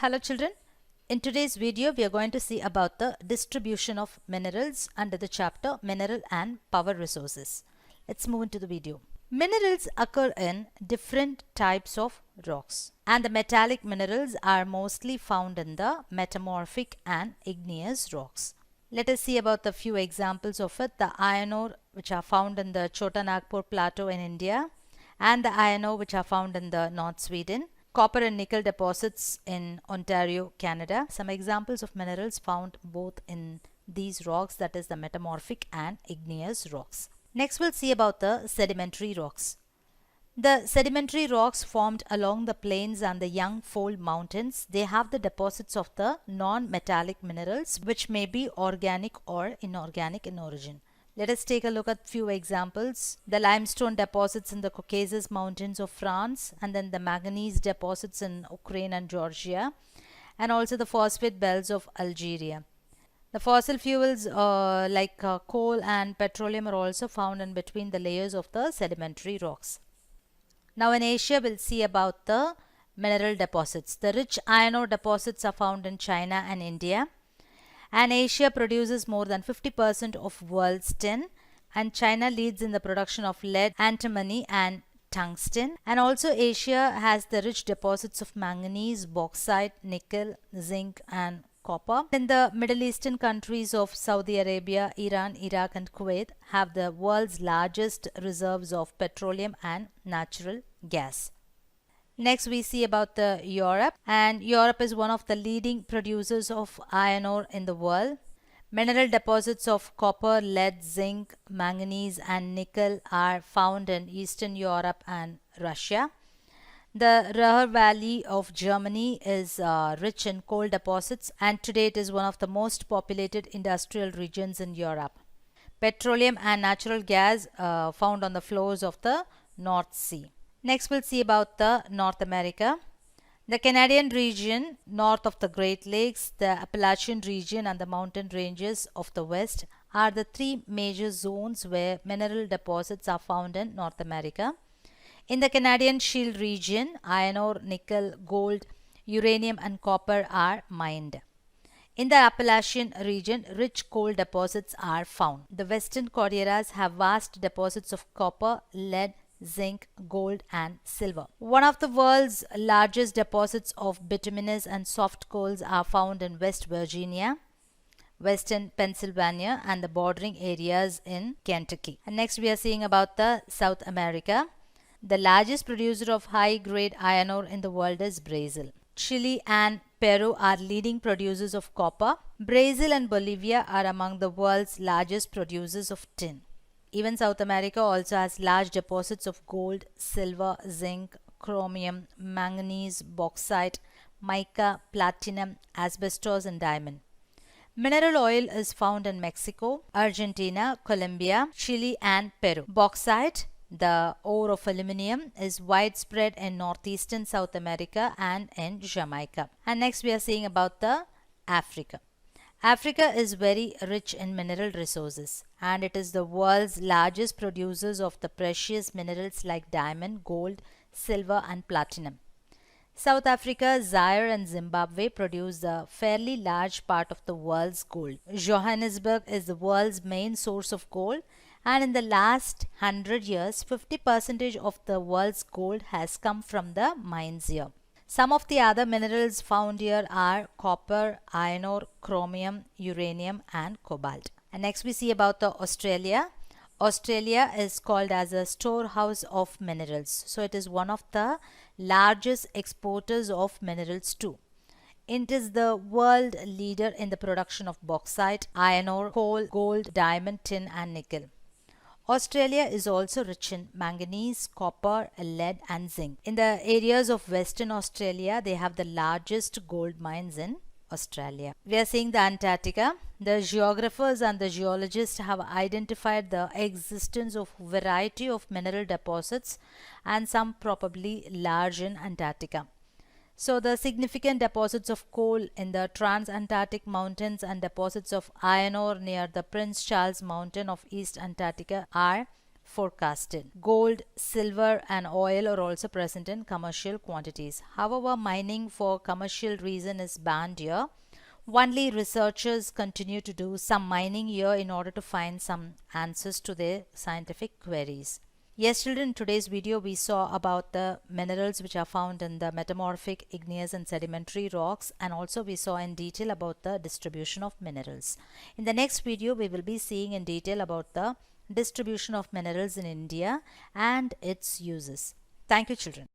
Hello children, in today's video we are going to see about the distribution of minerals under the chapter Mineral and Power Resources. Let's move into the video. Minerals occur in different types of rocks, and the metallic minerals are mostly found in the metamorphic and igneous rocks. Let us see about the few examples of it. The iron ore which are found in the Chota Nagpur plateau in India, and the iron ore which are found in the North Sweden. Copper and nickel deposits in Ontario, Canada. Some examples of minerals found both in these rocks, that is the metamorphic and igneous rocks. Next we'll see about the sedimentary rocks. The sedimentary rocks formed along the plains and the young fold mountains, they have the deposits of the non-metallic minerals which may be organic or inorganic in origin. Let us take a look at few examples. The limestone deposits in the Caucasus Mountains of France, and then the manganese deposits in Ukraine and Georgia, and also the phosphate belts of Algeria. The fossil fuels like coal and petroleum are also found in between the layers of the sedimentary rocks. Now in Asia, we'll see about the mineral deposits. The rich iron ore deposits are found in China and India. And Asia produces more than 50% of world's tin, and China leads in the production of lead, antimony and tungsten. And also Asia has the rich deposits of manganese, bauxite, nickel, zinc and copper. In the Middle Eastern countries of Saudi Arabia, Iran, Iraq and Kuwait have the world's largest reserves of petroleum and natural gas. Next we see about the Europe, and Europe is one of the leading producers of iron ore in the world. Mineral deposits of copper, lead, zinc, manganese and nickel are found in Eastern Europe and Russia. The Ruhr Valley of Germany is rich in coal deposits, and today it is one of the most populated industrial regions in Europe. Petroleum and natural gas found on the floors of the North Sea. Next we'll see about the North America. The Canadian region north of the Great Lakes, the Appalachian region and the mountain ranges of the west are the three major zones where mineral deposits are found in North America. In the Canadian Shield region, iron ore, nickel, gold, uranium and copper are mined. In the Appalachian region, rich coal deposits are found. The Western Cordilleras have vast deposits of copper, lead, zinc, gold and silver. One of the world's largest deposits of bituminous and soft coals are found in West Virginia, Western Pennsylvania and the bordering areas in Kentucky. And next we are seeing about the South America. The largest producer of high-grade iron ore in the world is Brazil. Chile and Peru are leading producers of copper. Brazil and Bolivia are among the world's largest producers of tin. Even South America also has large deposits of gold, silver, zinc, chromium, manganese, bauxite, mica, platinum, asbestos and diamond. Mineral oil is found in Mexico, Argentina, Colombia, Chile and Peru. Bauxite, the ore of aluminum, is widespread in northeastern South America and in Jamaica. And next we are seeing about the Africa. Africa is very rich in mineral resources, and it is the world's largest producers of the precious minerals like diamond, gold, silver and platinum. South Africa, Zaire and Zimbabwe produce a fairly large part of the world's gold. Johannesburg is the world's main source of gold, and in the last 100 years, 50% of the world's gold has come from the mines here. Some of the other minerals found here are copper, iron ore, chromium, uranium and cobalt. And next we see about the Australia. Australia is called as a storehouse of minerals. So it is one of the largest exporters of minerals too. It is the world leader in the production of bauxite, iron ore, coal, gold, diamond, tin and nickel. Australia is also rich in manganese, copper, lead and zinc. In the areas of Western Australia, they have the largest gold mines in Australia. We are seeing the Antarctica. The geographers and the geologists have identified the existence of variety of mineral deposits, and some probably large in Antarctica. So the significant deposits of coal in the Transantarctic Mountains and deposits of iron ore near the Prince Charles Mountain of East Antarctica are forecasted. Gold, silver and oil are also present in commercial quantities. However, mining for commercial reason is banned here. Only researchers continue to do some mining here in order to find some answers to their scientific queries. Yes, children, in today's video we saw about the minerals which are found in the metamorphic, igneous and sedimentary rocks, and also we saw in detail about the distribution of minerals. In the next video we will be seeing in detail about the distribution of minerals in India and its uses. Thank you, children.